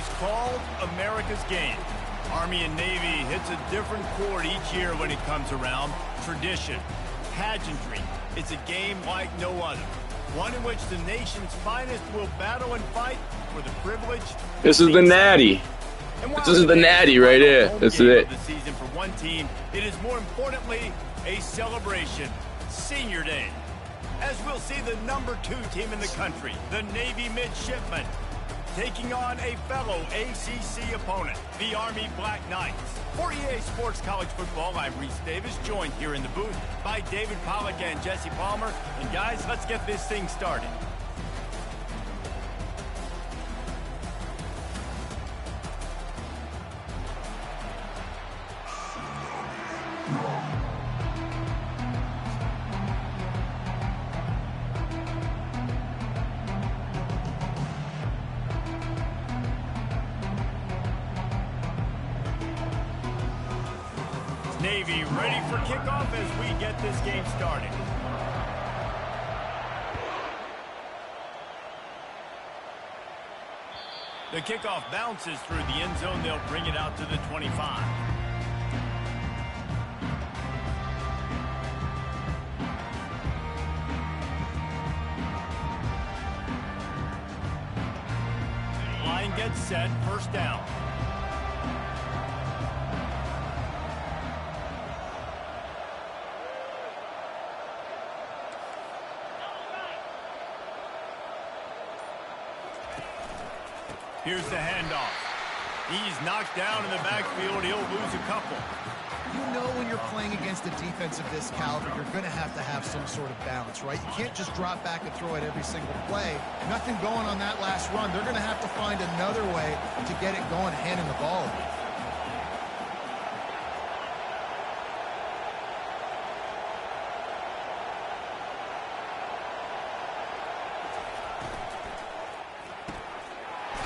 is called America's Game. Army and Navy hits a different chord each year when it comes around. Tradition, pageantry. It's a game like no other. One in which the nation's finest will battle and fight for the privilege. This is the Natty. This is the Natty right here. This is it. The season for one team, it is more importantly a celebration. Senior Day. As we'll see the #2 team in the country, the Navy Midshipmen, taking on a fellow ACC opponent, the Army Black Knights. For EA Sports College Football, I'm Reese Davis, joined here in the booth by David Pollack and Jesse Palmer. And guys, let's get this thing started. Navy ready for kickoff as we get this game started. The kickoff bounces through the end zone. They'll bring it out to the 25. Line gets set, first down. Here's the handoff. He's knocked down in the backfield. He'll lose a couple. You know when you're playing against a defense of this caliber, you're going to have some sort of balance, right? You can't just drop back and throw it every single play. Nothing going on that last run. They're going to have to find another way to get it going, handing the ball.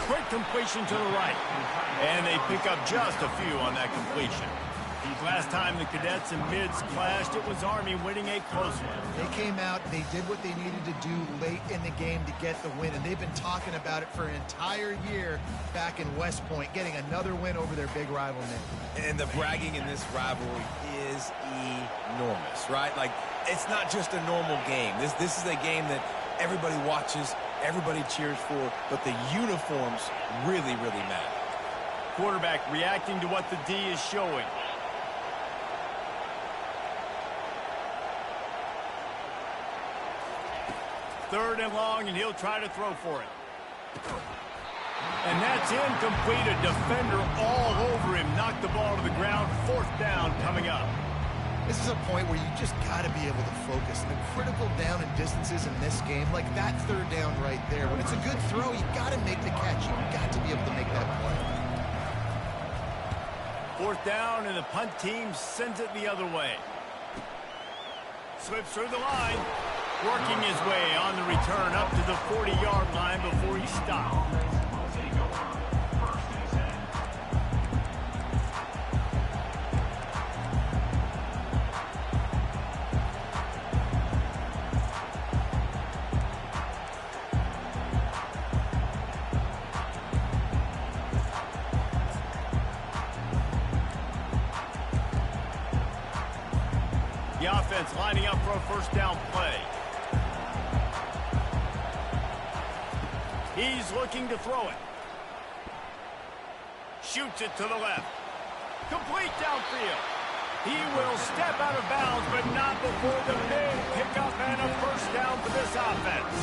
Quick completion to the right. And they pick up just a few on that completion. Last time the Cadets and Mids clashed, it was Army winning a close one. They came out, they did what they needed to do late in the game to get the win, and they've been talking about it for an entire year back in West Point, getting another win over their big rival Navy. And the bragging in this rivalry is enormous, right? Like, it's not just a normal game. This is a game that everybody watches, everybody cheers for, but the uniforms really, really matter. Quarterback reacting to what the D is showing. Third and long, and he'll try to throw for it. And that's incomplete. A defender all over him. Knocked the ball to the ground. Fourth down coming up. This is a point where you just got to be able to focus. The critical down and distances in this game, like that third down right there. When it's a good throw, you got to make the catch. You got to be able to make that play. Fourth down, and the punt team sends it the other way. Slips through the line. Working his way on the return up to the 40-yard line before he stopped. The offense lining up for a first down play. He's looking to throw it. Shoots it to the left. Complete downfield. He will step out of bounds, but not before the big pickup and a first down for this offense.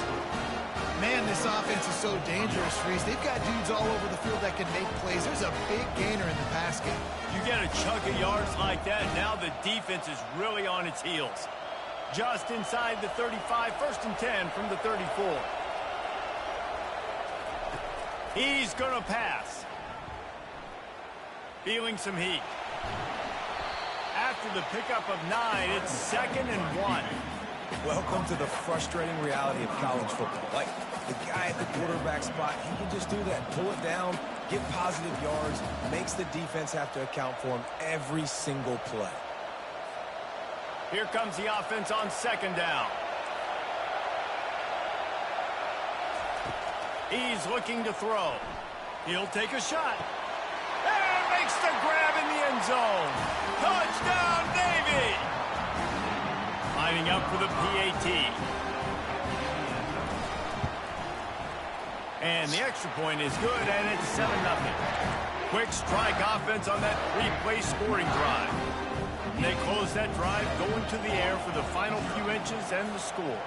Man, this offense is so dangerous, Reese. They've got dudes all over the field that can make plays. There's a big gainer in the pass game. You get a chunk of yards like that, now the defense is really on its heels. Just inside the 35, first and 10 from the 34. He's going to pass. Feeling some heat. After the pickup of 9, it's 2nd and 1. Welcome to the frustrating reality of college football. Like, the guy at the quarterback spot, he can just do that. Pull it down, get positive yards, makes the defense have to account for him every single play. Here comes the offense on 2nd down. He's looking to throw. He'll take a shot. And makes the grab in the end zone. Touchdown, Navy! Lining up for the PAT. And the extra point is good, and it's 7-0. Quick strike offense on that three-play scoring drive. And they close that drive going to the air for the final few inches and the score.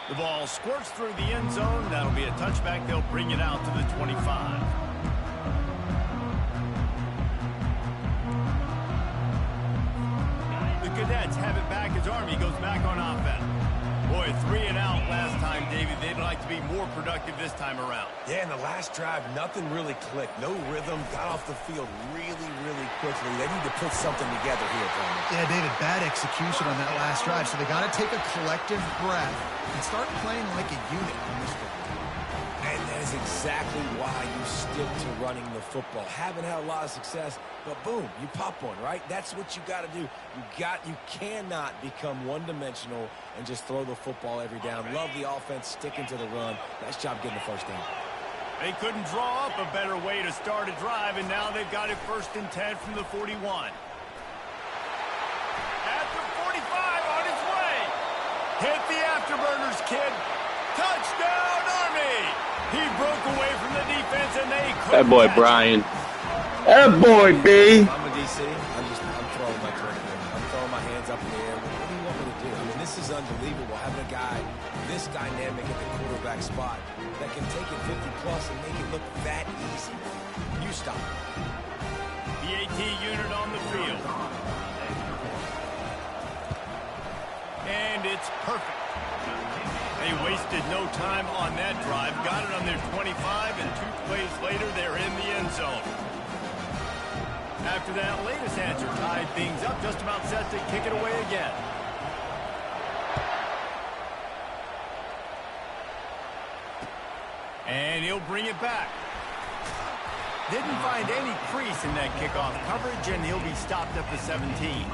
The ball squirts through the end zone. That'll be a touchback. They'll bring it out to the 25. The Cadets have it back as Army goes back on offense. Boy, 3 and out last time, David. They'd like to be more productive this time around. Yeah, in the last drive, nothing really clicked. No rhythm. Got off the field really, really quickly. They need to put something together here, Tony. Yeah, David, bad execution on that last drive. So they got to take a collective breath and start playing like a unit in this one. And that is exactly why you stick to running the football. Haven't had a lot of success, but boom, you pop one, right? That's what you got to do. You cannot become one-dimensional and just throw the football every down. Love the offense sticking to the run. Nice job getting the first down. They couldn't draw up a better way to start a drive, and now they've got it 1st and 10 from the 41. At the 45 on his way. Hit the afterburners, kid. Touchdown, Army! He broke away from the defense, and they couldn't. That boy, Brian. That boy, B. If I'm a DC, I'm throwing my tournament. I'm throwing my hands up in the air. What do you want me to do? I mean, this is unbelievable. Having a guy this dynamic at the quarterback spot that can take it 50-plus and make it look that easy. You stop. The AT unit on the field. And it's perfect. They wasted no time on that drive. Got it on their 25, and 2 plays later, they're in the end zone. After that latest answer tied things up, just about set to kick it away again. And he'll bring it back. Didn't find any crease in that kickoff coverage, and he'll be stopped at the 17.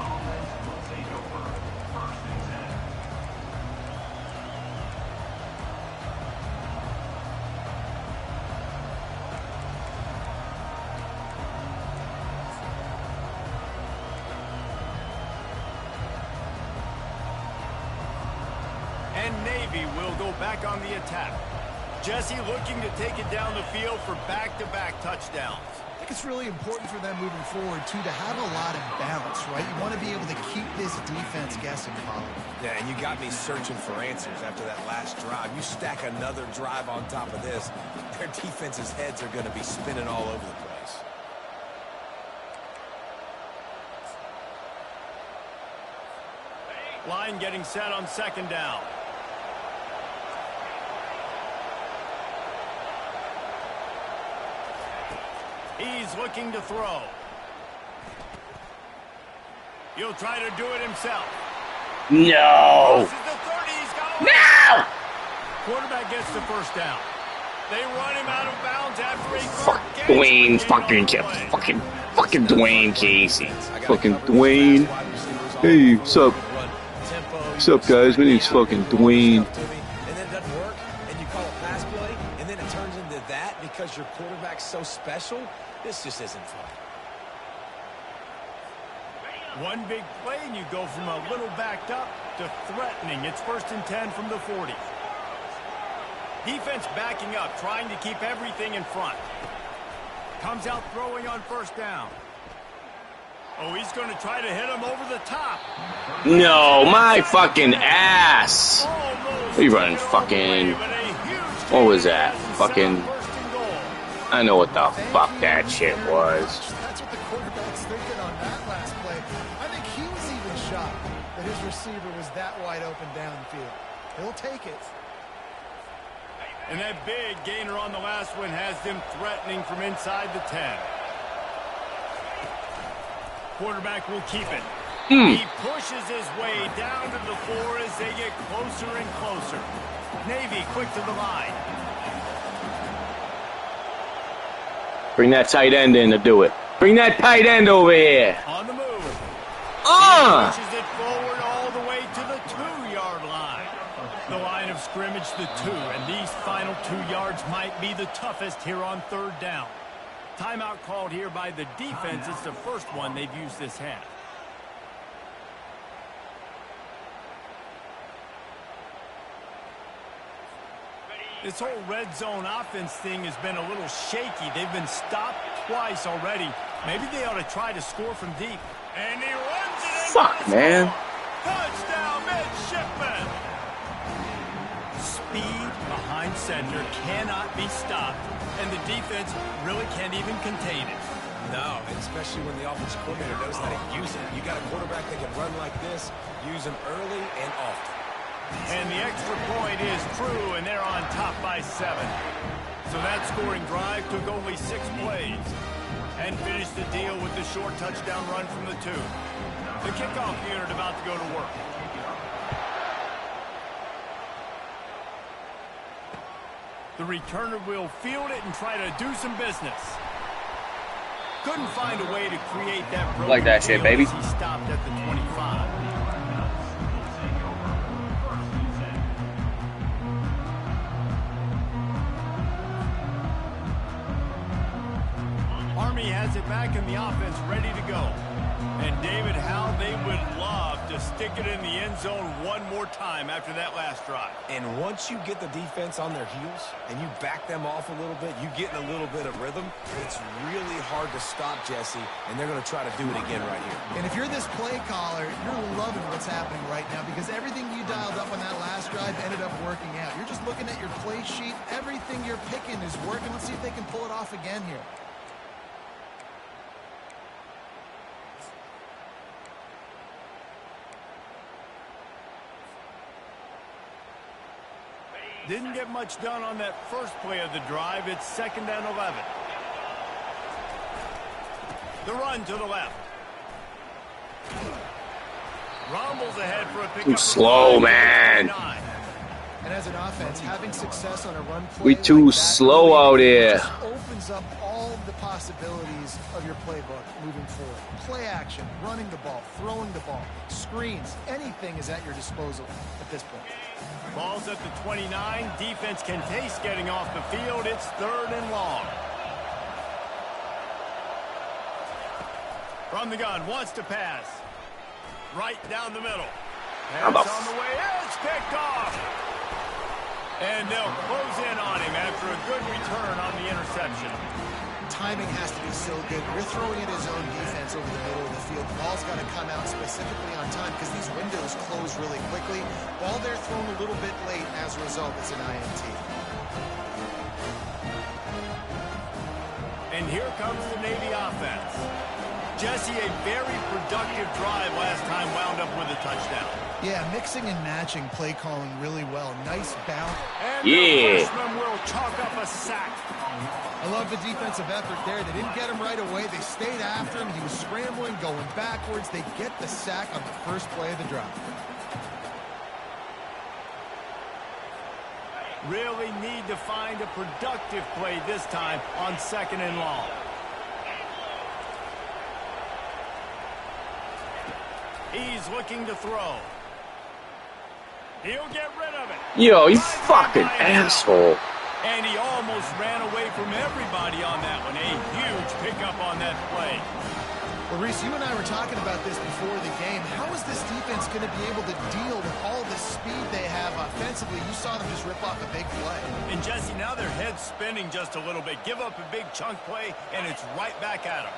And Navy will go back on the attack. Jesse looking to take it down the field for back-to-back touchdowns. I think it's really important for them moving forward, too, to have a lot of balance, right? You want to be able to keep this defense guessing, Colin. Yeah, and you got me searching for answers after that last drive. You stack another drive on top of this, their defense's heads are going to be spinning all over the place. Line getting set on 2nd down. He's looking to throw. He'll try to do it himself. No. No. Quarterback gets the 1st down. They run him out of bounds after a Fuck Dwayne fucking Dwayne Casey. Fucking Dwayne. Hey, what's up? What's up, guys? My name's fucking Dwayne. And then it doesn't work, and you call it pass play, and then it turns into that because your quarterback's so special. This just isn't fun. One big play, and you go from a little backed up to threatening. It's 1st and 10 from the 40. Defense backing up, trying to keep everything in front. Comes out throwing on 1st down. Oh, he's going to try to hit him over the top. No, my fucking ass. Are you running fucking... What was that? Fucking... I know what the fuck that shit was. That's what the quarterback's thinking on that last play. I think he was even shocked that his receiver was that wide open downfield. He'll take it. And that big gainer on the last one has them threatening from inside the 10. Quarterback will keep it. He pushes his way down to the 4 as they get closer and closer. Navy quick to the line. Bring that tight end in to do it. Bring that tight end over here. On the move. He pushes it forward all the way to the 2-yard line. The line of of scrimmage, the 2, and these final 2 yards might be the toughest here on 3rd down. Timeout called here by the defense. It's the first one they've used this half. This whole red zone offense thing has been a little shaky. They've been stopped twice already. Maybe they ought to try to score from deep. And he runs it in. Fuck, man. Touchdown, Midshipman. Speed behind center cannot be stopped, and the defense really can't even contain it. No, especially when the offensive coordinator knows how to use it. You got a quarterback that can run like this, use him early and often. And the extra point is true, and they're on top by 7. So that scoring drive took only 6 plays and finished the deal with the short touchdown run from the 2. The kickoff unit about to go to work. The returner will field it and try to do some business. Couldn't find a way to create that broken like that shit, baby. He stopped at the 25. Army has it back in the offense, ready to go. And David, how they would love to stick it in the end zone one more time after that last drive. And once you get the defense on their heels and you back them off a little bit, you get in a little bit of rhythm, it's really hard to stop, Jesse, and they're going to try to do it again right here. And if you're this play caller, you're loving what's happening right now because everything you dialed up on that last drive ended up working out. You're just looking at your play sheet. Everything you're picking is working. Let's see if they can pull it off again here. Didn't get much done on that first play of the drive. It's 2nd and 11. The run to the left. Rumbles ahead for a pickup. Too slow, man. And as an offense, having success on a run play We too like that slow really out here. just opens up all of the possibilities of your playbook moving forward. Play action, running the ball, throwing the ball, screens, anything is at your disposal at this point. Ball's at the 29. Defense can taste getting off the field. It's 3rd and long. From the gun, wants to pass. Right down the middle. Pass on the way. It's picked off. And they'll close in on him after a good return on the interception. Timing has to be so good. You're throwing at his own defense over the middle of the field. The ball's got to come out specifically on time because these windows close really quickly. Ball there thrown a little bit late. As a result, it's an INT. And here comes the Navy offense. Jesse, a very productive drive last time, wound up with a touchdown. Yeah, mixing and matching play calling really well. Nice bounce. And the freshman will chalk up a sack. I love the defensive effort there. They didn't get him right away. They stayed after him. He was scrambling, going backwards. They get the sack on the first play of the drive. Really need to find a productive play this time on 2nd and long. He's looking to throw. He'll get rid of it. Yo, you fucking asshole. And he almost ran away from everybody on that one. A huge pickup on that play. Well, Reese, you and I were talking about this before the game. How is this defense going to be able to deal with all the speed they have offensively? You saw them just rip off a big play. And, Jesse, now their head's spinning just a little bit. Give up a big chunk play, and it's right back at them.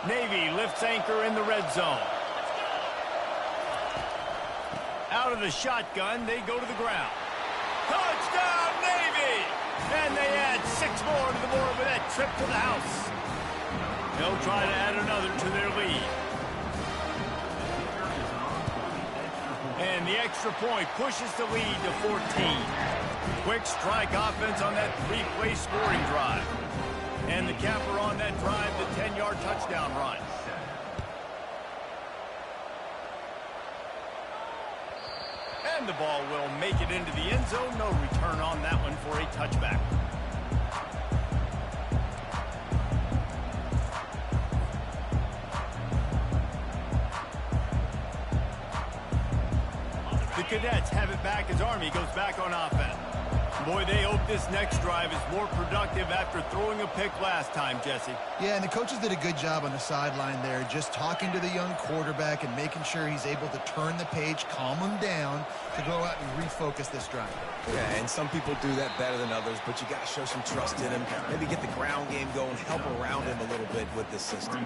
Navy lifts anchor in the red zone. Out of the shotgun, they go to the ground. Touchdown, Navy! And they add 6 more to the board with that trip to the house. They'll try to add another to their lead. And the extra point pushes the lead to 14. Quick strike offense on that 3-play scoring drive. And the capper on that drive, the 10-yard touchdown run. And the ball will make it into the end zone. No return on that one for a touchback. The Cadets have it get back his army goes back on offense. Boy, they hope this next drive is more productive after throwing a pick last time, Jesse. Yeah, and the coaches did a good job on the sideline there, just talking to the young quarterback and making sure he's able to turn the page, calm him down to go out and refocus this drive. Yeah, and some people do that better than others, but you got to show some trust in him. Maybe get the ground game going, help around him a little bit with this system.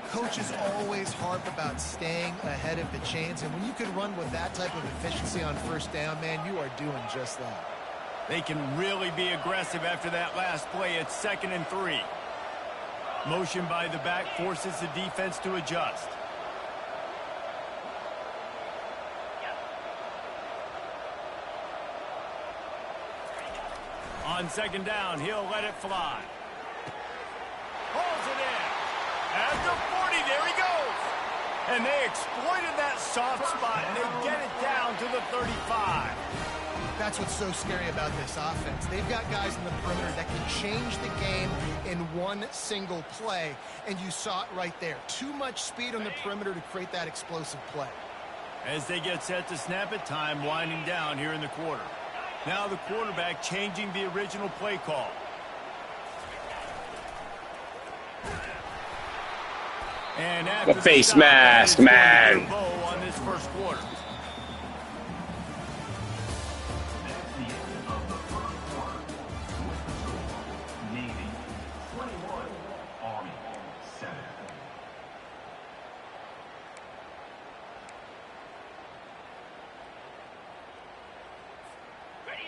Coaches always harp about staying ahead of the chains, and when you can run with that type of efficiency on first down, man, you are doing just that. They can really be aggressive after that last play. It's 2nd and 3. Motion by the back forces the defense to adjust. On 2nd down, he'll let it fly. Pulls it in. At the 40, there he goes. And they exploited that soft spot, and they get it down to the 35. That's what's so scary about this offense. They've got guys in the perimeter that can change the game in one single play, and you saw it right there. Too much speed on the perimeter to create that explosive play. As they get set to snap it, time winding down here in the quarter. Now the quarterback changing the original play call. And after the face mask, man. On this first quarter.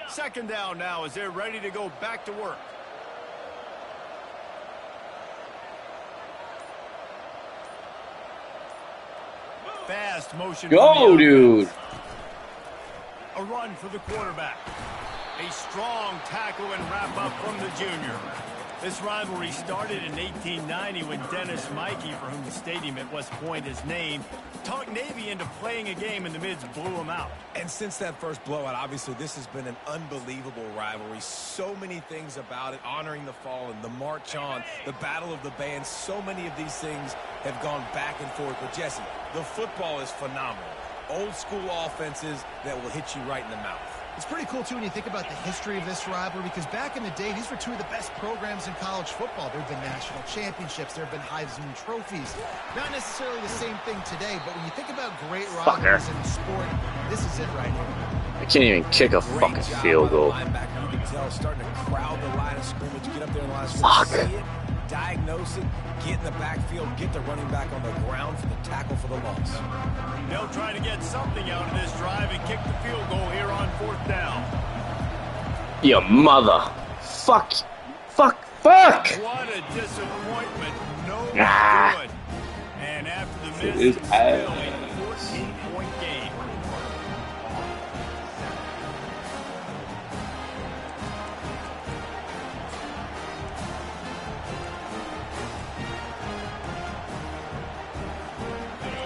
Second down now as they're ready to go back to work. Fast motion. Go, dude. A run for the quarterback. A strong tackle and wrap up from the junior. This rivalry started in 1890 when Dennis Mikey, for whom the stadium at West Point is named, talked Navy into playing a game, and the Mids blew them out. And since that first blowout, obviously this has been an unbelievable rivalry. So many things about it, honoring the fallen, the march on, the battle of the bands. So many of these things have gone back and forth. But Jesse, the football is phenomenal. Old school offenses that will hit you right in the mouth. It's pretty cool, too, when you think about the history of this rivalry, because back in the day, these were two of the best programs in college football. There have been national championships. There have been Heisman trophies. Not necessarily the same thing today, but when you think about great rivalries in the sport, this is it right here. I can't even kick a fucking field goal. Linebacker, you can tell, starting to crowd the line of scrimmage, get up there in the line of scrimmage, see it, diagnose it, get in the backfield, get the running back on the ground for the tackle for the loss. They'll try to get something out of this drive and kick the field goal here on 4th down. Your mother. Fuck. What a disappointment. No good. And after the miss, it's still a 14-point game.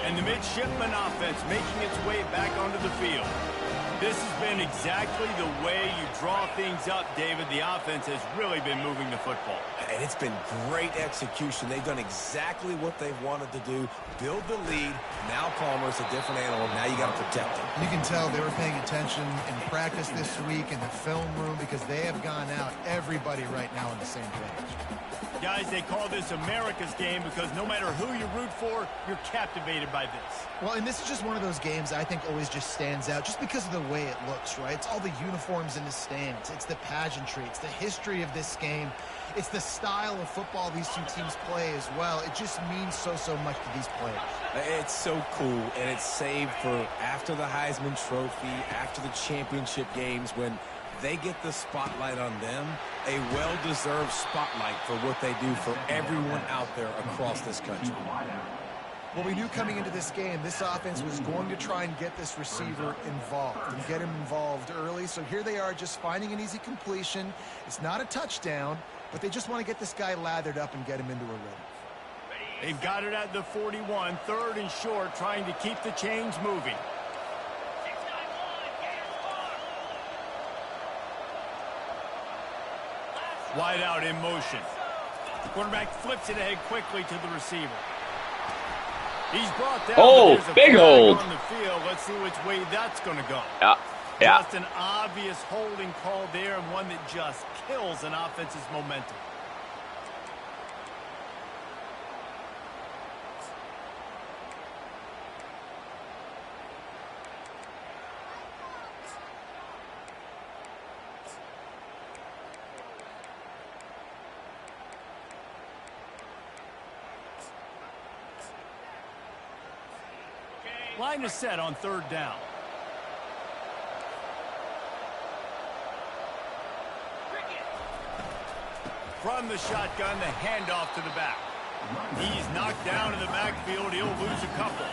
And the midshipman offense making its way back onto the field. This has been exactly the way you draw things up, David. The offense has really been moving the football. And it's been great execution. They've done exactly what they've wanted to do. Build the lead. Now Palmer's a different animal. Now you got to protect him. You can tell they were paying attention in practice this week in the film room because they have gone out, everybody right now on the same page. Guys, they call this America's game because no matter who you root for, you're captivated by this. Well, and this is just one of those games I think always just stands out just because of the way it looks, right? It's all the uniforms in the stands. It's the pageantry. It's the history of this game. It's the style of football these two teams play as well. It just means so much to these players. It's so cool, and it's saved for after the Heisman Trophy, after the championship games, when they get the spotlight on them, a well-deserved spotlight for what they do for everyone out there across this country. Well, we knew coming into this game, this offense was going to try and get this receiver involved and get him involved early. So here they are just finding an easy completion. It's not a touchdown, but they just want to get this guy lathered up and get him into a rhythm. They've got it at the 41, 3rd and short, trying to keep the chains moving. Wide out in motion. The quarterback flips it ahead quickly to the receiver. He's brought down. Oh, big hold. On the field. Let's see which way that's going to go. Yeah. Yeah. Just an obvious holding call there, and one that just kills an offense's momentum. Line is set on third down. From the shotgun, the handoff to the back. He's knocked down in the backfield. He'll lose a couple.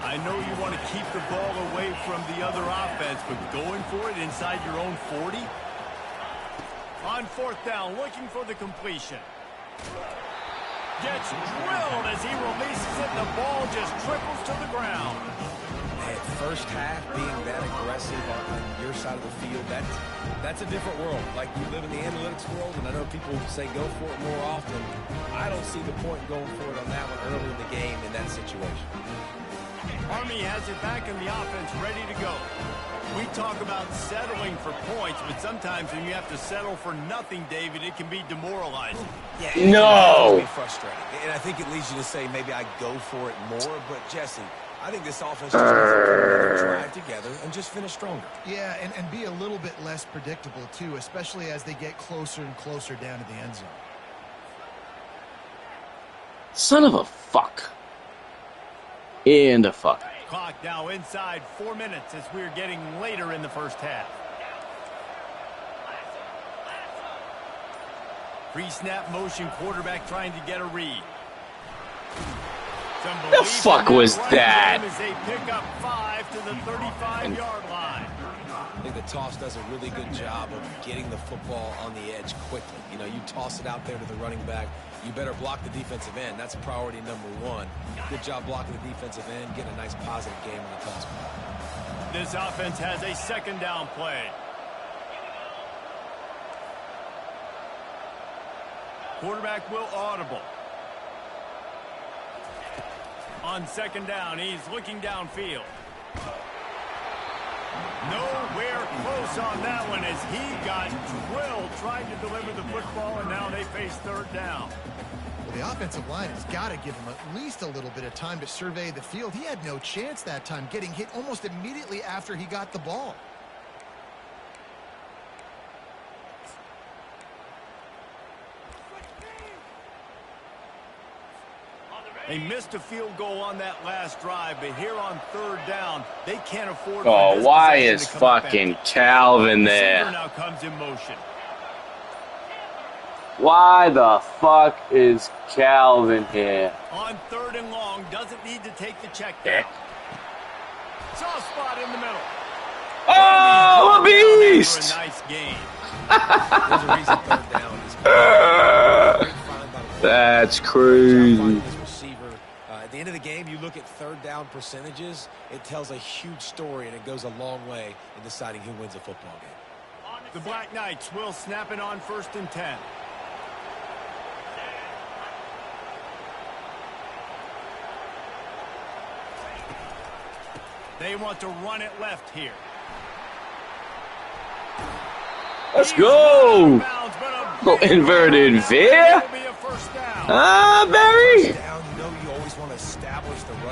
I know you want to keep the ball away from the other offense, but going for it inside your own 40? On fourth down, looking for the completion. Gets drilled as he releases it, and the ball just trickles to the ground. At first half, being that aggressive on your side of the field, that's a different world. Like, you live in the analytics world, and I know people say go for it more often. I don't see the point in going for it on that one early in the game in that situation. Army has it back in the offense, ready to go. We talk about settling for points, but sometimes when you have to settle for nothing, David, it can be demoralizing. Yeah, No. it can be frustrating. And I think it leads you to say maybe I go for it more. But, Jesse, I think this offense just needs to drive together and just finish stronger. Yeah, and be a little bit less predictable, too, especially as they get closer and closer down to the end zone. Son of a fuck. And a fuck. Clock now inside 4 minutes as we're getting later in the first half. Pre-snap motion, quarterback trying to get a read. The fuck was that? As they pick up 5 to the 35-yard line. I think the toss does a really good job of getting the football on the edge quickly. You know, you toss it out there to the running back. You better block the defensive end. That's priority number one. Good job blocking the defensive end, getting a nice positive game in the toss. This offense has a second down play. Quarterback will audible. On second down, he's looking downfield. Nowhere close on that one as he got drilled trying to deliver the football, and now they face third down. Well, the offensive line has got to give him at least a little bit of time to survey the field. He had no chance that time, getting hit almost immediately after he got the ball. They missed a field goal on that last drive, but here on third down, they can't afford. Oh, why is fucking Calvin there? Now comes in motion. Why the fuck is Calvin here? On third and long, doesn't need to take the check down. Soft spot in the middle. Oh, a beast! A nice game. There's a reason third down is that's crazy. At the end of the game, you look at third down percentages, it tells a huge story, and it goes a long way in deciding who wins a football game. The Black Knights will snap it on 1st and 10. They want to run it left here. Let's go! Inverted veer? Barry?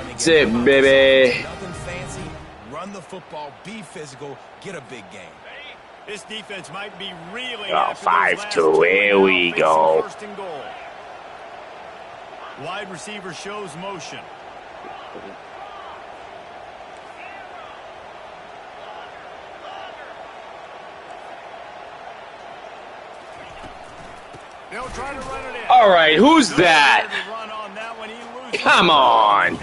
That's it, baby. Nothing fancy. Run the football, be physical, get a big game. This defense might be reeling. Oh, 5-2. Here we go. First and goal. Wide receiver shows motion. They'll try to run it in. All right, who's that? Come on.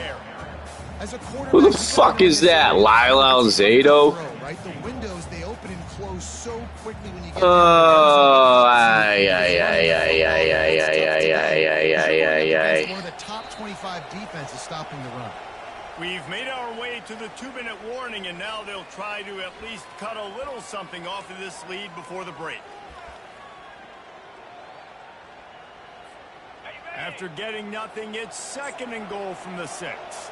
Who the fuck is that? Lyle Zato? The windows, they open and close so quickly when you get one of the top 25 defenses stopping the run. We've made our way to the 2-minute warning, and now they'll try to at least cut a little something off of this lead before the break. After getting nothing, it's 2nd and goal from the 6.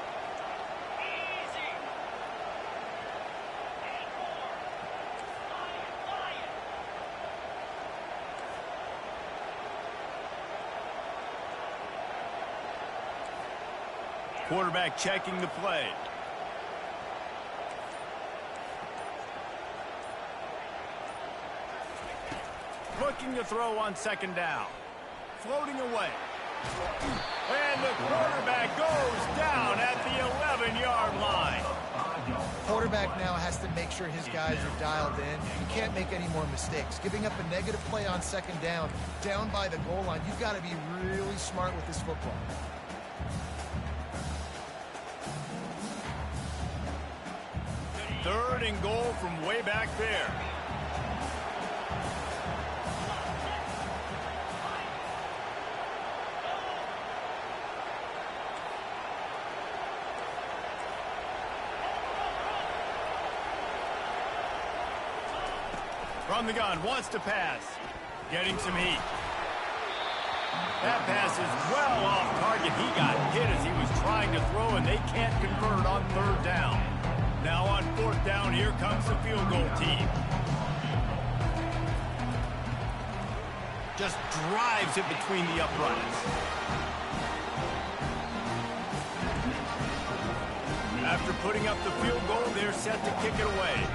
Quarterback checking the play. Looking to throw on second down. Floating away. And the quarterback goes down at the 11-yard line. Quarterback now has to make sure his guys are dialed in. You can't make any more mistakes. Giving up a negative play on second down by the goal line, you've got to be really smart with this football. Third and goal from way back there. From the gun, wants to pass. Getting some heat. That pass is well off target. He got hit as he was trying to throw, and they can't convert on third down. Now on fourth down, here comes the field goal team. Just drives it between the uprights. After putting up the field goal, they're set to kick it away.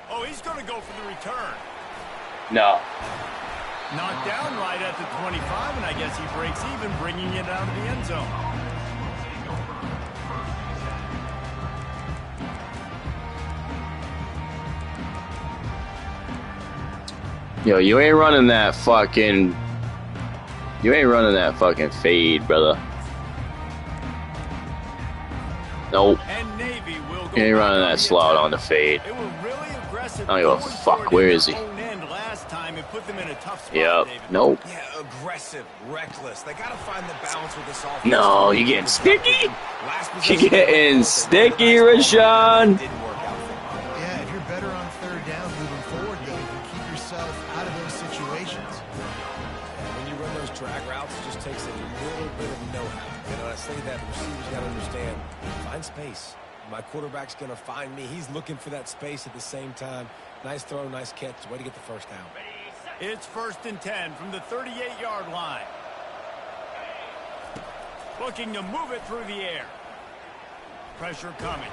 Oh, he's going to go for the return. No. Knocked down right at the 25, and I guess he breaks even, bringing it out of the end zone. Yo, you ain't running that fucking... You ain't running that fucking fade, brother. Nope. And Navy will go You ain't running that slot on the fade. They were really aggressive. I don't give a fuck. Where is he? Last time it put them in a tough spot, Yep. David. Nope. Yeah, aggressive, reckless. They got to find the balance with this offense. No, you getting sticky? Last You possession, getting sticky, Rashawn? didn't work out for them. Yeah, if you're better on third down moving forward, though, you can keep yourself out of those situations. When you run those drag routes, it just takes a little bit of know-how. You know, I say that the receivers got to understand, find space. My quarterback's going to find me. He's looking for that space at the same time. Nice throw, nice catch. Way to get the first down. It's 1st and 10 from the 38-yard line. Looking to move it through the air. Pressure coming.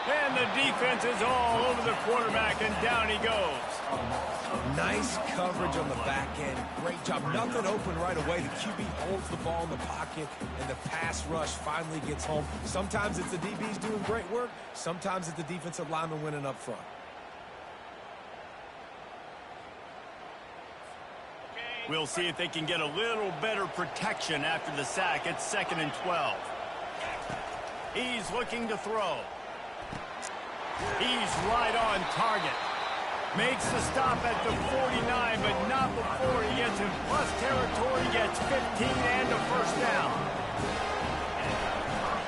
And the defense is all over the quarterback, and down he goes. Nice coverage on the back end. Great job. Nothing open right away. The QB holds the ball in the pocket, and the pass rush finally gets home. Sometimes it's the DBs doing great work. Sometimes it's the defensive lineman winning up front. We'll see if they can get a little better protection after the sack. It's 2nd and 12. He's looking to throw. He's right on target. Makes the stop at the 49, but not before he gets in plus territory. Gets 15 and a first down.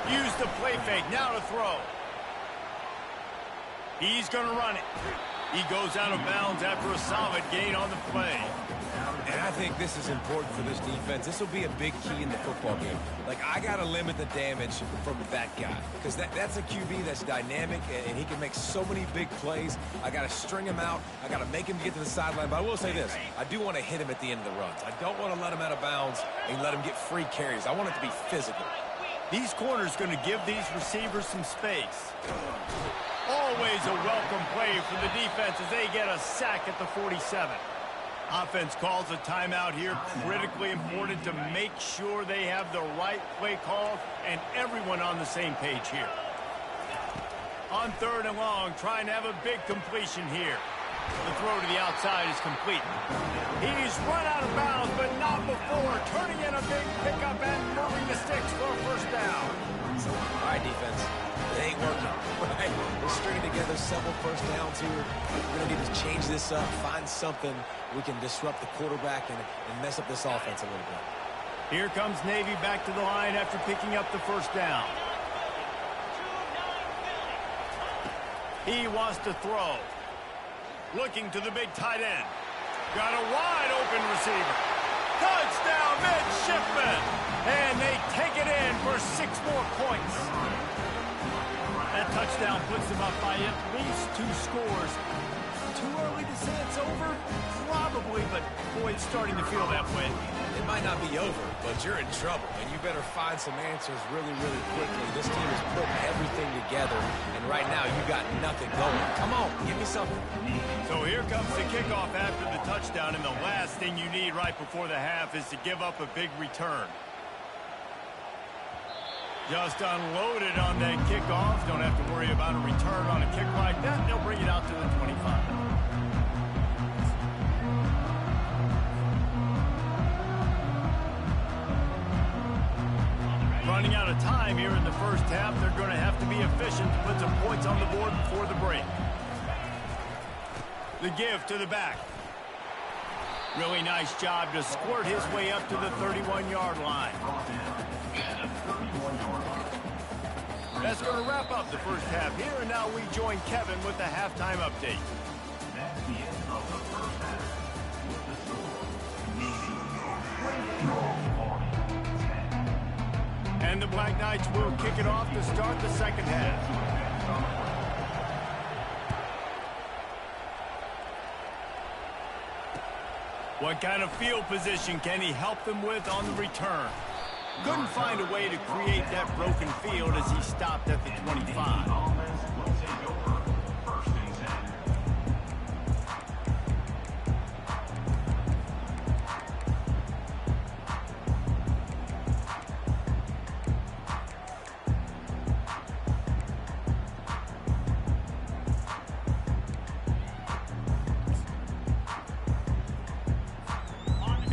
Use the play fake. Now to throw. He's going to run it. He goes out of bounds after a solid gain on the play. And I think this is important for this defense. This will be a big key in the football game. Like, I got to limit the damage from that guy because that's a QB that's dynamic, and he can make so many big plays. I got to string him out. I got to make him get to the sideline. But I will say this. I do want to hit him at the end of the runs. I don't want to let him out of bounds and let him get free carries. I want it to be physical. These corners going to give these receivers some space. Always a welcome play for the defense as they get a sack at the 47. Offense calls a timeout here. Critically important to make sure they have the right play call and everyone on the same page here. On 3rd and long, trying to have a big completion here. The throw to the outside is complete. He's run out of bounds, but not before. Turning in a big pickup and moving the sticks for a first down. All right, defense. It ain't working. Right? We're stringing together several first downs here. We're going to need to change this up, find something we can disrupt the quarterback and mess up this offense a little bit. Here comes Navy back to the line after picking up the first down. He wants to throw. Looking to the big tight end. Got a wide open receiver. Touchdown, Midshipman! And they take it in for 6 more points. That touchdown puts them up by at least 2 scores. Too early to say it's over? Probably, but boy, it's starting to feel that way. It might not be over, but you're in trouble, and you better find some answers really, really quickly. This team is putting everything together, and right now you got nothing going. Come on, give me something. So here comes the kickoff after the touchdown, and the last thing you need right before the half is to give up a big return. Just unloaded on that kickoff. Don't have to worry about a return on a kick like that. They'll bring it out to the 25. Running out of time here in the first half. They're going to have to be efficient to put some points on the board before the break. The give to the back. Really nice job to squirt his way up to the 31-yard line. That's going to wrap up the first half here, and now we join Kevin with the halftime update. And the Black Knights will kick it off to start the second half. What kind of field position can he help them with on the return? Couldn't find a way to create that broken field as he stopped at the 25.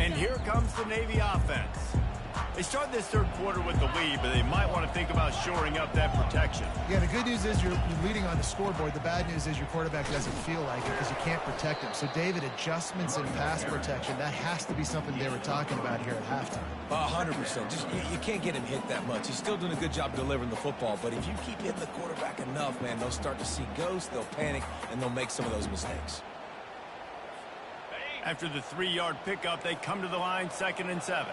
And here comes the Navy offense. They start this third quarter with the lead, but they might want to think about shoring up that protection. Yeah, the good news is you're leading on the scoreboard. The bad news is your quarterback doesn't feel like it because you can't protect him. So, David, adjustments in pass protection, that has to be something they were talking about here at halftime. 100%. Just you can't get him hit that much. He's still doing a good job delivering the football, but if you keep hitting the quarterback enough, man, they'll start to see ghosts, they'll panic, and they'll make some of those mistakes. After the 3-yard pickup, they come to the line, 2nd and 7.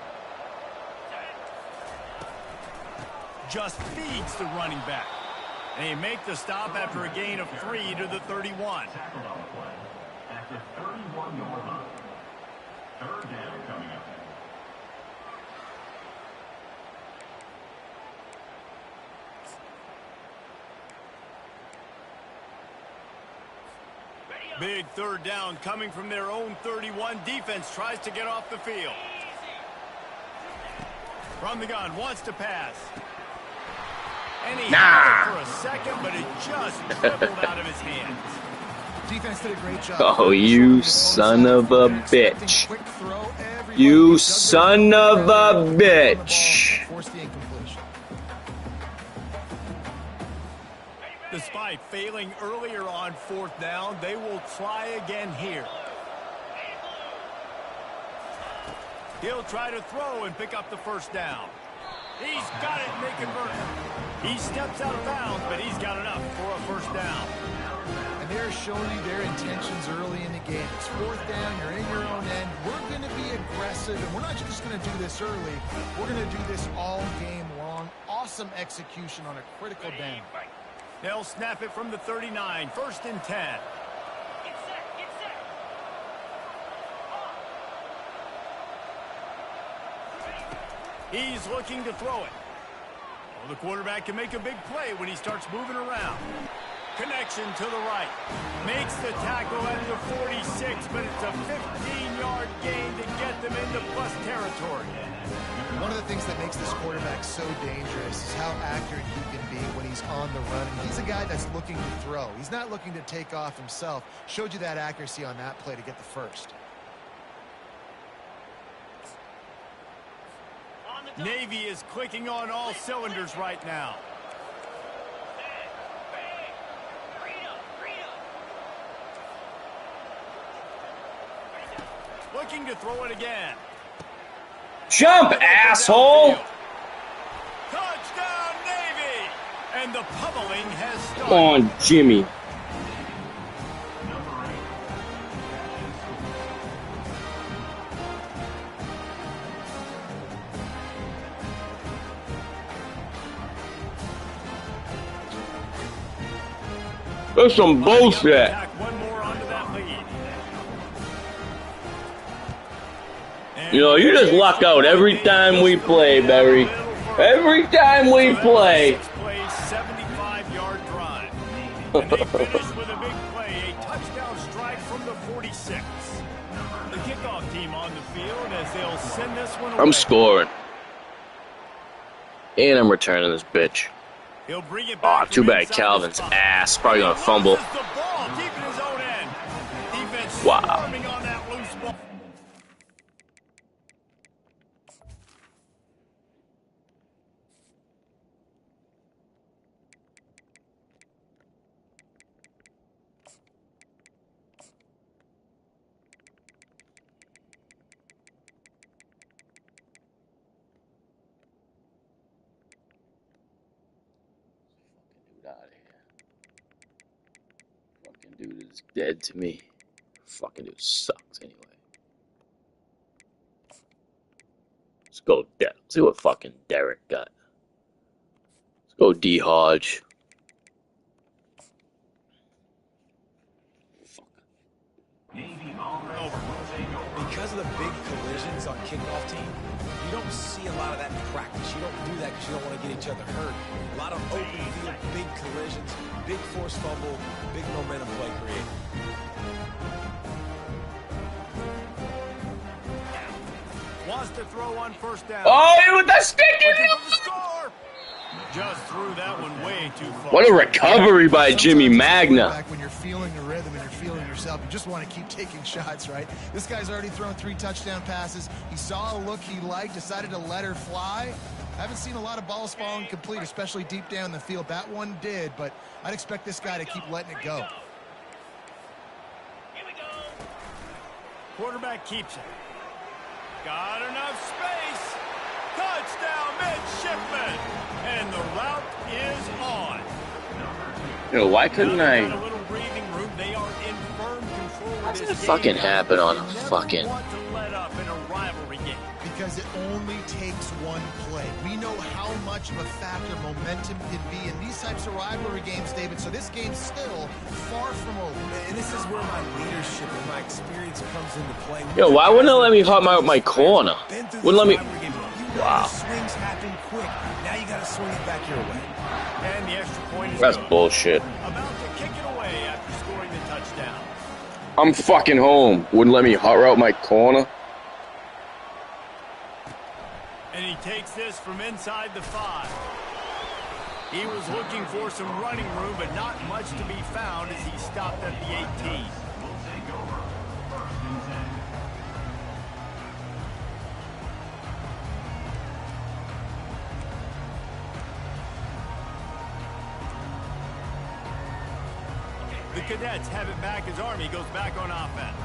Just feeds the running back. And he make the stop after a gain of 3 to the 31. At the 31-yard line. Third down coming up. Big third down coming from their own 31. Defense tries to get off the field. From the gun, wants to pass. And he had it for a second, but it just dribbled out of his hands. Defense did a great job. Oh, you son of a bitch. You son of a bitch. Force the incompletion. Despite failing earlier on 4th down, they will try again here. He'll try to throw and pick up the first down. He's got it, and they convert. He steps out of bounds, but he's got enough for a first down. And they're showing you their intentions early in the game. It's 4th down, you're in your own end. We're going to be aggressive, and we're not just going to do this early. We're going to do this all game long. Awesome execution on a critical down. They'll snap it from the 39, 1st and 10. He's looking to throw it. Well, the quarterback can make a big play when he starts moving around. Connection to the right. Makes the tackle at the 46, but it's a 15-yard gain to get them into plus territory. One of the things that makes this quarterback so dangerous is how accurate he can be when he's on the run. And he's a guy that's looking to throw. He's not looking to take off himself. Showed you that accuracy on that play to get the first. Navy is clicking on all cylinders right now. Looking to throw it again. Jump, asshole! Touchdown, Navy! And the pummeling has started. Come on, Jimmy. That's some bullshit. One more onto that lead. You know, you just luck out every time we play, Barry. Every time we play. 75-yard drive. And they finish with a big play, a touchdown strike from the 46. The kickoff team on the field as they'll send this one away. I'm scoring. And I'm returning this bitch. He'll bring it back Too bad Calvin's ass. Probably gonna fumble. Wow. Dude is dead to me. Fucking dude sucks anyway. Let's go, see what fucking Derek got. Let's go, D Hodge. Fuck. Because of the big collisions on kickoff team, you don't see a lot of that in practice. You don't do that because you don't want to get each other hurt. A lot of open field, big collisions, big forced fumble, big momentum play created. Wants to throw on first down. Oh, with that stick in score. Just threw that one way too far. What a recovery by Jimmy Magna. When you're feeling the rhythm and you're feeling yourself, you just want to keep taking shots, right? This guy's already thrown 3 touchdown passes. He saw a look he liked, decided to let her fly. I haven't seen a lot of balls falling complete, especially deep down the field. That one did, but I'd expect this guy to keep letting it go. Here we go. Quarterback keeps it. Got enough space. Touchdown, midshipman. And the route is on. Yo, why couldn't I? A little breathing room. They are in firm control. How does that fucking happen on a fucking? Want to let up in a rivalry game. Because it only takes one play. We know how much of a factor momentum can be in these types of rivalry games, David. So this game's still far from over. And this is where my leadership and my experience comes into play. Yo, why wouldn't it let me hop my corner? Wouldn't let me. Wow. Swings happen quick. Now you got to swing it back your way. And the extra point is That's good. bullshit. About to kick it away after scoring the touchdown. I'm fucking home. Wouldn't let me hot route my corner. And he takes this from inside the 5. He was looking for some running room, but not much to be found as he stopped at the 18. The Cadets have it back as Army goes back on offense.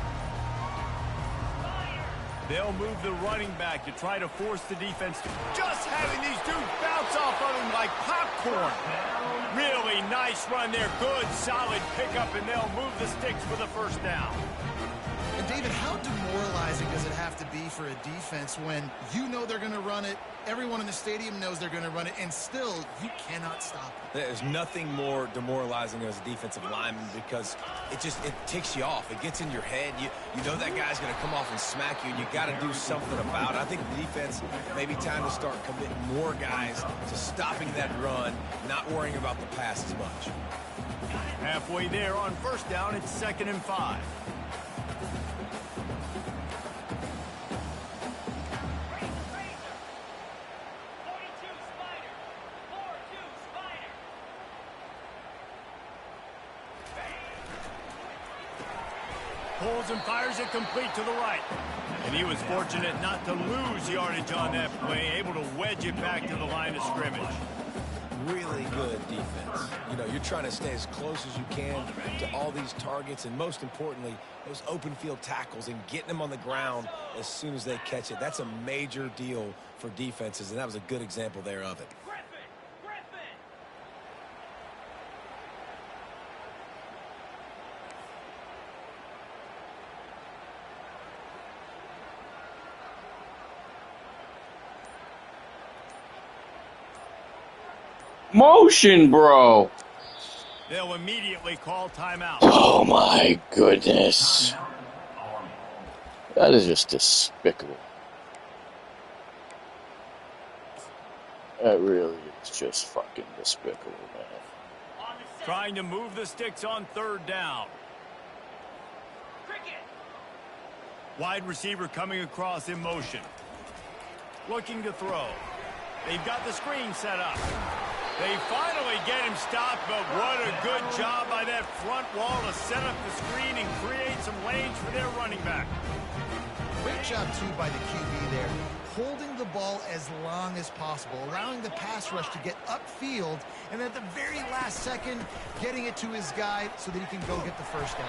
They'll move the running back to try to force the defense to just having these dudes bounce off of him like popcorn. Really nice run there. Good, solid pickup, and they'll move the sticks for the first down. And David, how demoralizing does it have to be for a defense when you know they're going to run it, everyone in the stadium knows they're going to run it, and still you cannot stop it? There's nothing more demoralizing as a defensive lineman because it ticks you off. It gets in your head. You know that guy's going to come off and smack you, and you got to do something about it. I think the defense may be time to start committing more guys to stopping that run, not worrying about the pass as much. Halfway there on first down, it's 2nd and 5. Pulls and fires it complete to the right. And he was fortunate not to lose yardage on that play, able to wedge it back to the line of scrimmage. Really good defense. You know, you're trying to stay as close as you can to all these targets, and most importantly, those open field tackles and getting them on the ground as soon as they catch it. That's a major deal for defenses, and that was a good example there of it. Motion, bro. They'll immediately call timeout. Oh my goodness. That is just despicable. That really is just fucking despicable, man. Trying to move the sticks on third down. Wide receiver coming across in motion. Looking to throw. They've got the screen set up. They finally get him stopped, but what a good job by that front wall to set up the screen and create some lanes for their running back. Great job, too, by the QB there, holding the ball as long as possible, allowing the pass rush to get upfield, and at the very last second, getting it to his guy so that he can go get the first down.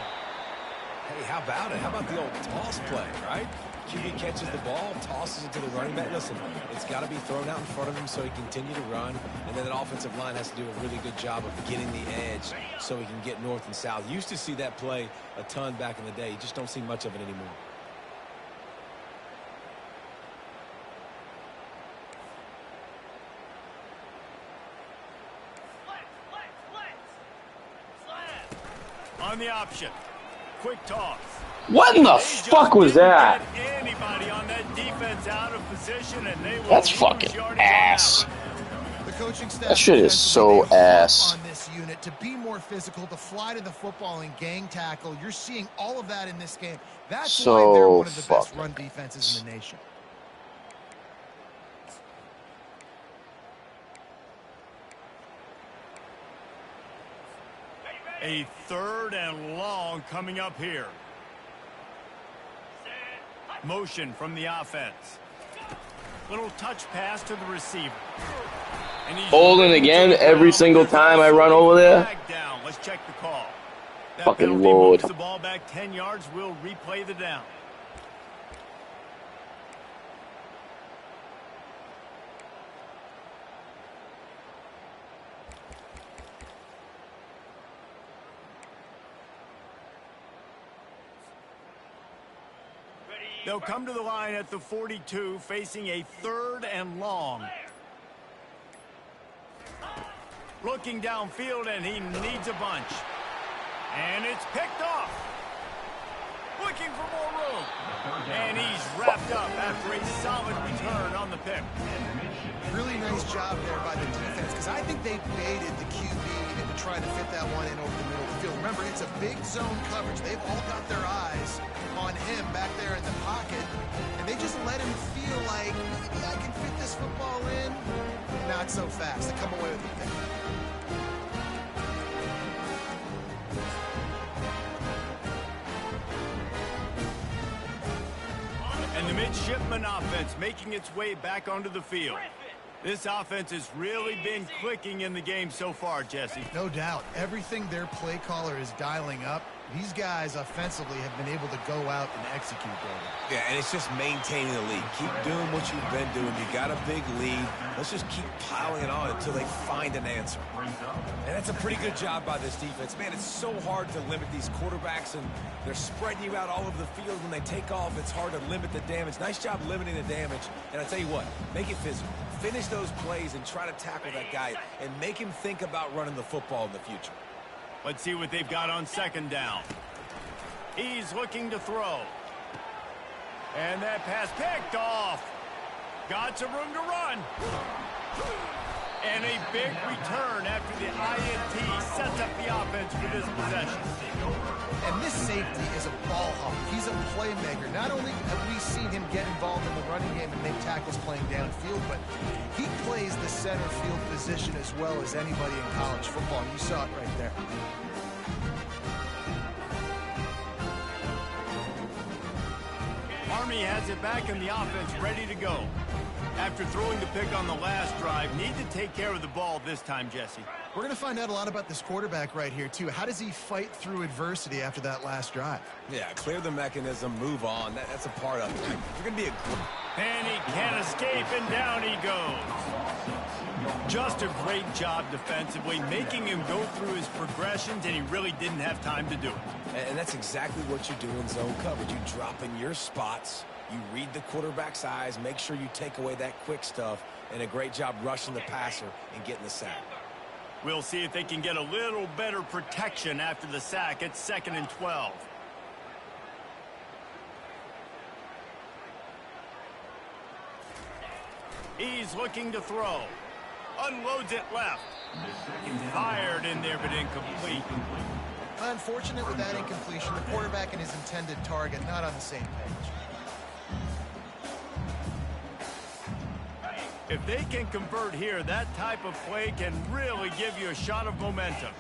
Hey, how about it? How about the old toss play, right? QB catches the ball, tosses it to the running back. Listen, it's got to be thrown out in front of him so he can continue to run, and then that offensive line has to do a really good job of getting the edge so he can get north and south. Used to see that play a ton back in the day. You just don't see much of it anymore. On the option. Quick toss. What in the fuck was that? Anybody on that defense out of position, and they will That's fucking ass. The coaching staff That shit is so ass. on this unit to be more physical, to fly to the football and gang tackle. You're seeing all of that in this game. That's why they're one of the best run defenses in the nation. A third and long coming up here. Motion from the offense. Little touch pass to the receiver. And he's Holding again every single time I run over there. Down. Let's check the call. That Fucking penalty Lord. moves the ball back 10 yards. We'll replay the down. They'll come to the line at the 42, facing a third and long. Looking downfield, and he needs a bunch. And it's picked off. Looking for more room. And he's wrapped up after a solid return on the pick. Really nice job there by the defense, because I think they baited the QB into trying to fit that one in over the middle of the field. Remember, it's a big zone coverage. They've all got their eyes on him back there in the pocket, and they just let him feel like, maybe I can fit this football in. Not so fast. They come away with the pick. And the midshipman offense making its way back onto the field. This offense has really been clicking in the game so far, Jesse. No doubt. Everything their play caller is dialing up, these guys offensively have been able to go out and execute, David. Yeah, and it's just maintaining the lead. Keep doing what you've been doing. You got a big lead. Let's just keep piling it on until they find an answer. And that's a pretty good job by this defense. Man, it's so hard to limit these quarterbacks, and they're spreading you out all over the field. When they take off, it's hard to limit the damage. Nice job limiting the damage. And I tell you what, make it physical. Finish those plays and try to tackle that guy and make him think about running the football in the future. Let's see what they've got on second down. He's looking to throw. And that pass picked off. Got some room to run. And a big return after the INT sets up the offense for this possession. And this safety is a ball hawk. He's a playmaker. Not only have we seen him get involved in the running game and make tackles playing downfield, but he plays the center field position as well as anybody in college football. You saw it right there. Army has it back in the offense, ready to go. After throwing the pick on the last drive, need to take care of the ball this time, Jesse. We're going to find out a lot about this quarterback right here, too. How does he fight through adversity after that last drive? Yeah, clear the mechanism, move on. That's a part of it. You're going to be a... And he can't escape, and down he goes. Just a great job defensively, making him go through his progressions, and he really didn't have time to do it. And that's exactly what you do in zone coverage. You drop in your spots, you read the quarterback's eyes, make sure you take away that quick stuff, and a great job rushing the passer and getting the sack. We'll see if they can get a little better protection after the sack at 2nd and 12. He's looking to throw. unloads it left. Fired in there, but incomplete. Unfortunate with that incompletion. The quarterback and his intended target not on the same page. If they can convert here, that type of play can really give you a shot of momentum.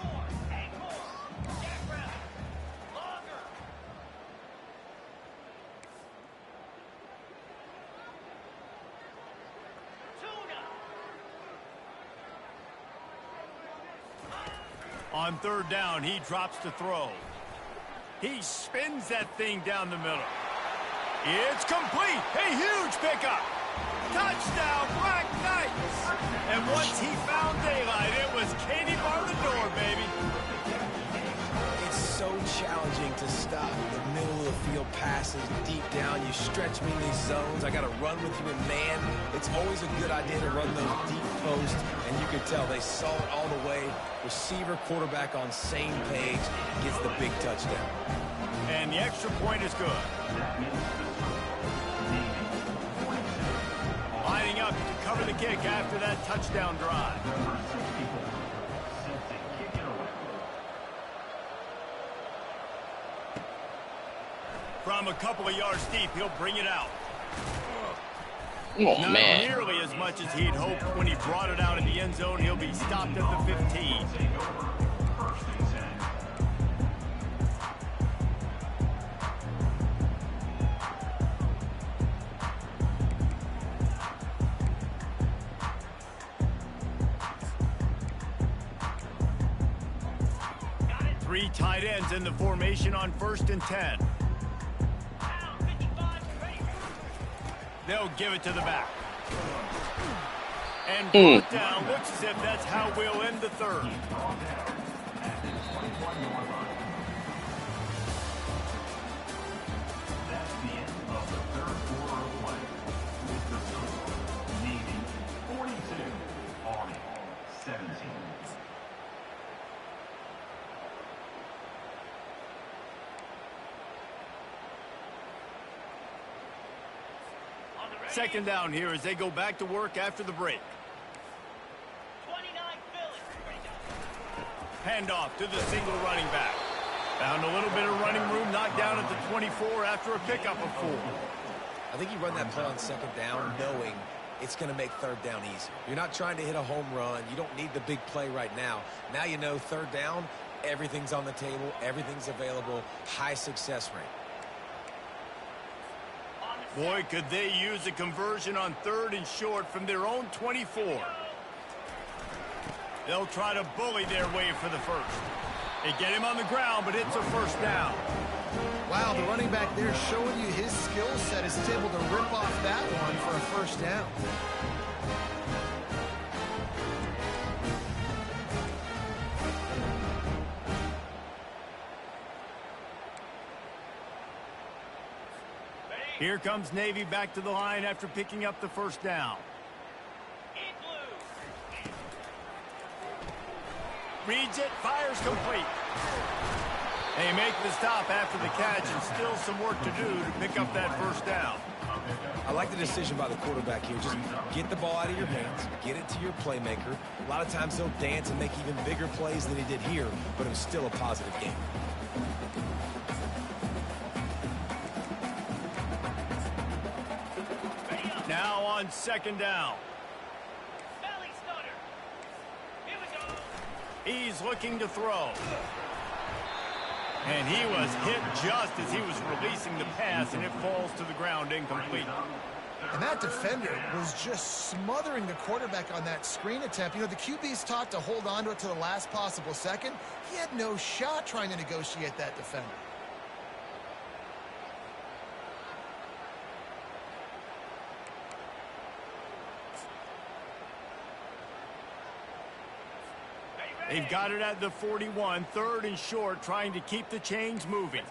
On third down, he drops to throw. He spins that thing down the middle. It's complete. A huge pickup. Touchdown, Black Knights. And once he found daylight, it was Katie bar the door, baby. It's so challenging to stop the middle of the field passes deep down. You stretch me in these zones. I got to run with you in man. It's always a good idea to run those deep posts, and you could tell they saw it all the way. Receiver, quarterback on same page, gets the big touchdown. And the extra point is good. Lining up to cover the kick after that touchdown drive. From a couple of yards deep, he'll bring it out. Oh, Not man. nearly as much as he'd hoped when he brought it out in the end zone. He'll be stopped at the 15. Three tight ends in the formation on 1st and 10. They'll give it to the back. And brought down. Looks as if that's how we'll end the third. That's the end of the third quarter of play. With the score, Navy 42, Army 17. Second down here as they go back to work after the break. 29 Handoff to the single running back. Found a little bit of running room, knocked down at the 24 after a pickup of 4. I think you run that play on second down knowing it's going to make third down easier. You're not trying to hit a home run. You don't need the big play right now. Now you know third down, everything's on the table, everything's available, high success rate. Boy, could they use a conversion on 3rd and short from their own 24. They'll try to bully their way for the first. They get him on the ground, but it's a first down. Wow, the running back there showing you his skill set is able to rip off that one for a first down. Here comes Navy back to the line after picking up the first down. Reads it, fires complete. They make the stop after the catch and still some work to do to pick up that first down. I like the decision by the quarterback here. Just get the ball out of your hands, get it to your playmaker. A lot of times he'll dance and make even bigger plays than he did here, but it was still a positive game. Now on second down. He's looking to throw. And he was hit just as he was releasing the pass, and it falls to the ground incomplete. And that defender was just smothering the quarterback on that screen attempt. You know, the QB's taught to hold on to it to the last possible second. He had no shot trying to negotiate that defender. They've got it at the 41, 3rd and short, trying to keep the chains moving.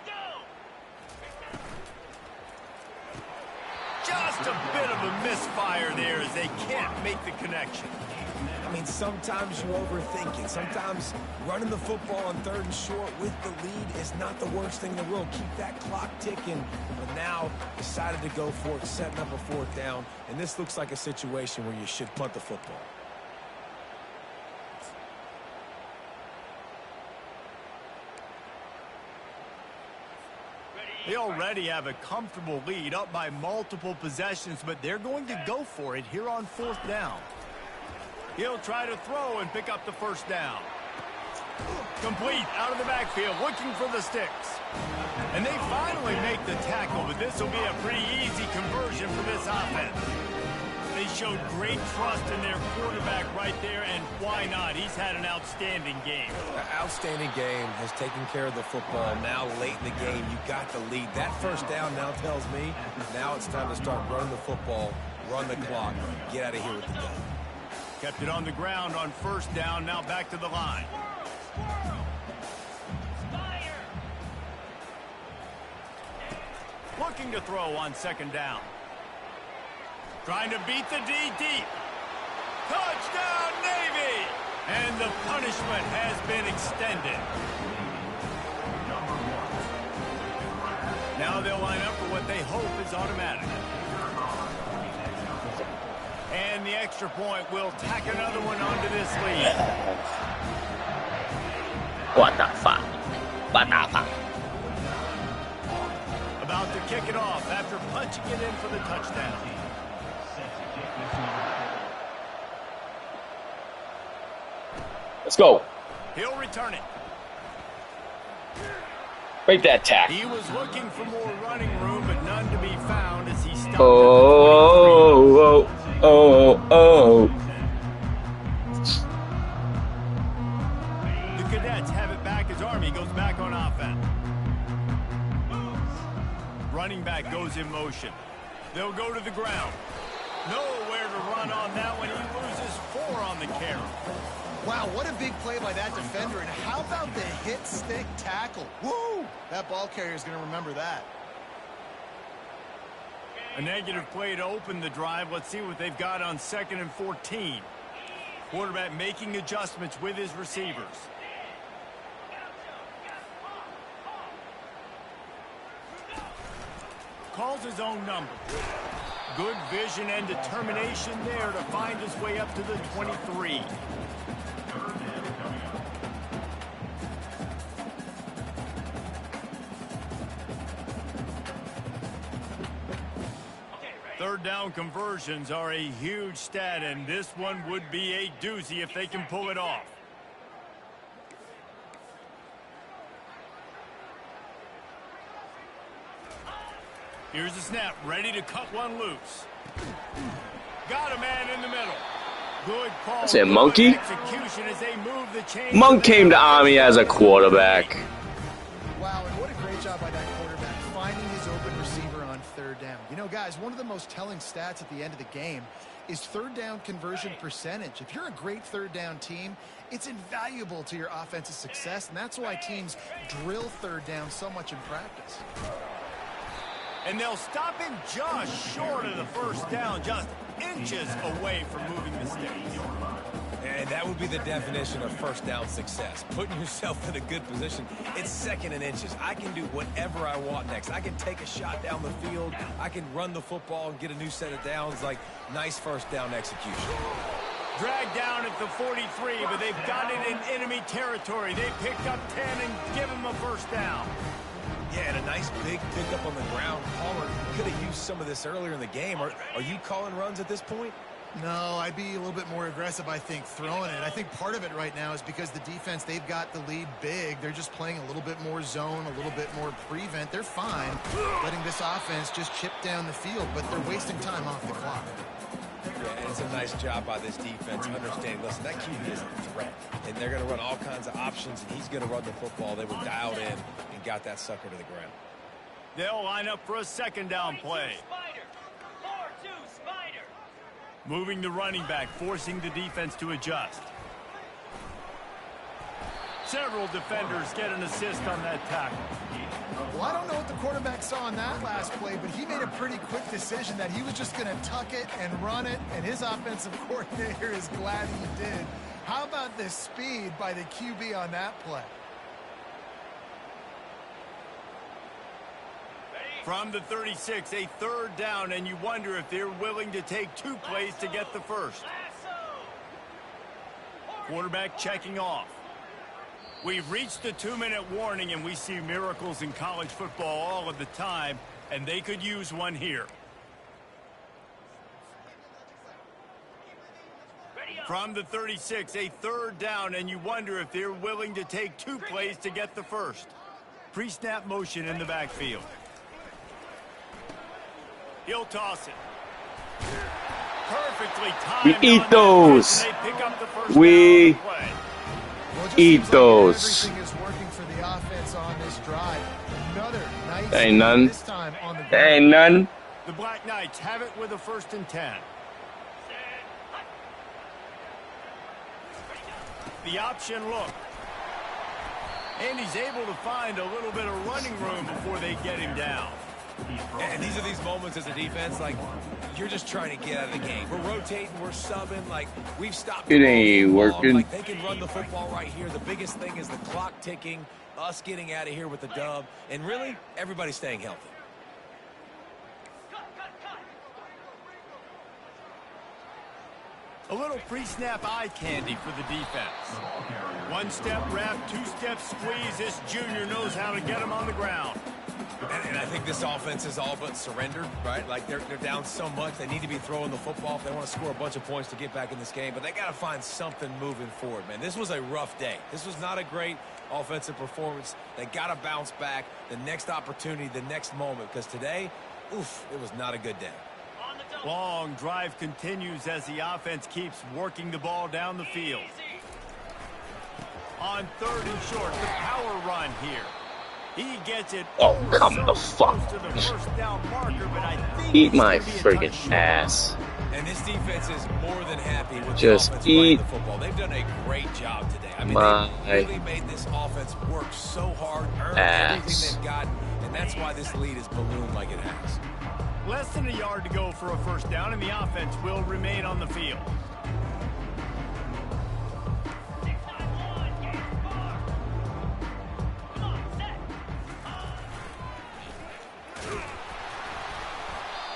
Just a bit of a misfire there as they can't make the connection. I mean, sometimes you overthink it. Sometimes running the football on 3rd and short with the lead is not the worst thing in the world. Keep that clock ticking. But now decided to go for it, setting up a 4th down. And this looks like a situation where you should punt the football. They already have a comfortable lead, up by multiple possessions, but they're going to go for it here on 4th down. He'll try to throw and pick up the 1st down. Complete out of the backfield, looking for the sticks. And they finally make the tackle, but this will be a pretty easy conversion for this offense. They showed great trust in their quarterback right there, and why not? He's had an outstanding game. An outstanding game, has taken care of the football. Now late in the game, you got the lead. That 1st down now tells me now it's time to start running the football, run the clock, get out of here with the dub. Kept it on the ground on 1st down, now back to the line. Looking to throw on 2nd down. Trying to beat the D deep. Touchdown, Navy! And the punishment has been extended. Now they'll line up for what they hope is automatic. And the extra point will tack another one onto this lead. What the fuck? What the fuck? About to kick it off after punching it in for the touchdown. Let's go. He'll return it. Break that tackle. He was looking for more running room, but none to be found as he stopped Oh, oh, oh, oh. The Cadets have it back as Army goes back on offense. Running back goes in motion. They'll go to the ground. Nowhere to run on that one. He loses 4 on the carry. Wow, what a big play by that defender. And how about the hit stick tackle? Woo! That ball carrier is going to remember that. A negative play to open the drive. Let's see what they've got on 2nd and 14. Quarterback making adjustments with his receivers. Calls his own number. Good vision and determination there to find his way up to the 23. Third down conversions are a huge stat, and this one would be a doozy if they can pull it off. Here's the snap, ready to cut one loose. Got a man in the middle. Good call. That's it, Monkey. Execution as they move the chains. Monk came to Army as a quarterback. Wow, and what a great job by that quarterback, finding his open receiver on 3rd down. You know, guys, one of the most telling stats at the end of the game is 3rd down conversion percentage. If you're a great 3rd down team, it's invaluable to your offensive success, and that's why teams drill 3rd down so much in practice. And they'll stop him just short of the 1st down, just inches away from moving the sticks. And that would be the definition of 1st down success. Putting yourself in a good position. It's 2nd and inches. I can do whatever I want next. I can take a shot down the field. I can run the football and get a new set of downs. Like, nice 1st down execution. Dragged down at the 43, but they've got it in enemy territory. They picked up 10 and give him a 1st down. Yeah, and a nice big pickup on the ground. Palmer could have used some of this earlier in the game. Are you calling runs at this point? No, I'd be a little bit more aggressive, I think, throwing it. I think part of it right now is because the defense, they've got the lead big. They're just playing a little bit more zone, a little bit more prevent. They're fine letting this offense just chip down the field, but they're wasting time off the clock. Yeah, it's a nice job by this defense understanding, listen, that QB is a threat, and they're going to run all kinds of options, and he's going to run the football. They were dialed in and got that sucker to the ground. They'll line up for a 2nd down play. Moving the running back, forcing the defense to adjust. Several defenders get an assist on that tackle. Well, I don't know what the quarterback saw on that last play, but he made a pretty quick decision that he was just going to tuck it and run it, and his offensive coordinator is glad he did. How about the speed by the QB on that play? From the 36, a 3rd down, and you wonder if they're willing to take 2 plays to get the 1st. Quarterback checking off. We've reached the 2-minute warning, and we see miracles in college football all of the time, and they could use one here. From the 36, a 3rd down, and you wonder if they're willing to take 2 plays to get the first. Pre-snap motion in the backfield. He'll toss it. Perfectly timed. We eat those. We eat those. Everything is working for the offense on this drive. Another nice Ain't none. this time on the ground. Ain't none. The Black Knights have it with a 1st and 10. The option look. And he's able to find a little bit of running room before they get him down. And these are these moments as a defense, like, you're just trying to get out of the game. We're rotating, we're subbing, like, we've stopped. It ain't working. Like, they can run the football right here. The biggest thing is the clock ticking, us getting out of here with the dub, and really, everybody staying healthy. A little pre-snap eye candy for the defense. 1-step wrap, 2-step squeeze. This junior knows how to get him on the ground. And I think this offense is all but surrendered, right? Like, they're down so much. They need to be throwing the football if they want to score a bunch of points to get back in this game. But they got to find something moving forward, man. This was a rough day. This was not a great offensive performance. They got to bounce back the next opportunity, the next moment. Because today, oof, it was not a good day. Long drive continues as the offense keeps working the ball down the field. On 3rd and short, the power run here. He gets it. Oh, come the fuck. To the 1st down marker, but I think Eat my it's gonna be a friggin' touchdown. ass. And this defense is more than happy with Just the offense running eat the football. They've done a great job today. I mean, my they really made this offense work so hard, earn ass. everything they've got, and that's why this lead is ballooned like it has. Less than a yard to go for a 1st down, and the offense will remain on the field.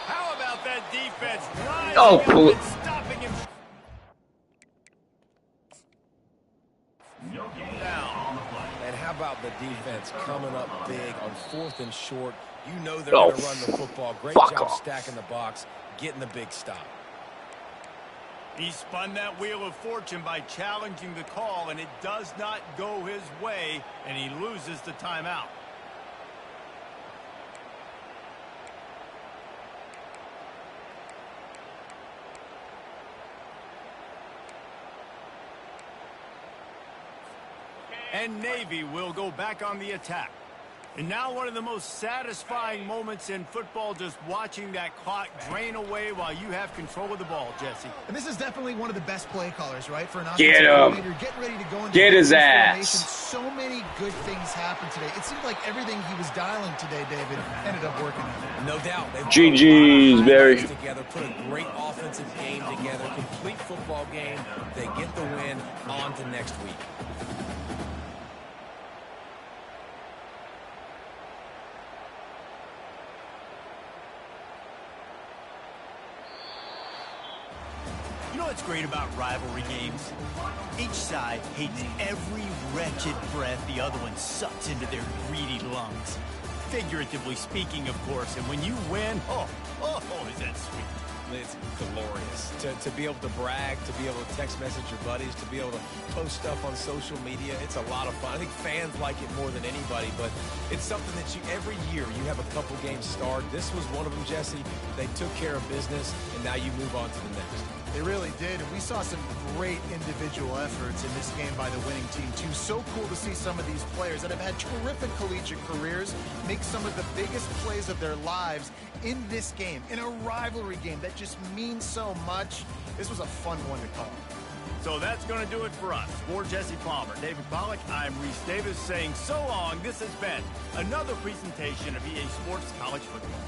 How about that defense? Oh, rising cool. up and stopping him down. And how about the defense coming up big on 4th and short? You know they're Oh, going to run the football. Great fuck job off. stacking the box, getting the big stop. He spun that wheel of fortune by challenging the call, and it does not go his way, and he loses the timeout. And Navy will go back on the attack. And now one of the most satisfying moments in football, just watching that clock drain away while you have control of the ball, Jesse. And this is definitely one of the best play callers, right? For an Get offensive him. coordinator, getting ready to go into Get his formation. ass. So many good things happened today. It seemed like everything he was dialing today, David, ended up working out. No doubt. They've GG's, put a lot of Barry. highlights together, put a great offensive game together, complete football game. They get the win. On to next week. You know what's great about rivalry games? Each side hates every wretched breath the other one sucks into their greedy lungs. Figuratively speaking, of course, and when you win, oh, is that sweet. It's glorious. To be able to brag, to be able to text message your buddies, to be able to post stuff on social media, it's a lot of fun. I think fans like it more than anybody, but it's something that every year you have a couple games start. This was one of them, Jesse. They took care of business, and now you move on to the next. They really did, and we saw some great individual efforts in this game by the winning team, too. So cool to see some of these players that have had terrific collegiate careers make some of the biggest plays of their lives in this game, in a rivalry game that just means so much. This was a fun one to call. So that's going to do it for us. For Jesse Palmer, David Pollack, I'm Reese Davis saying so long. This has been another presentation of EA Sports College Football.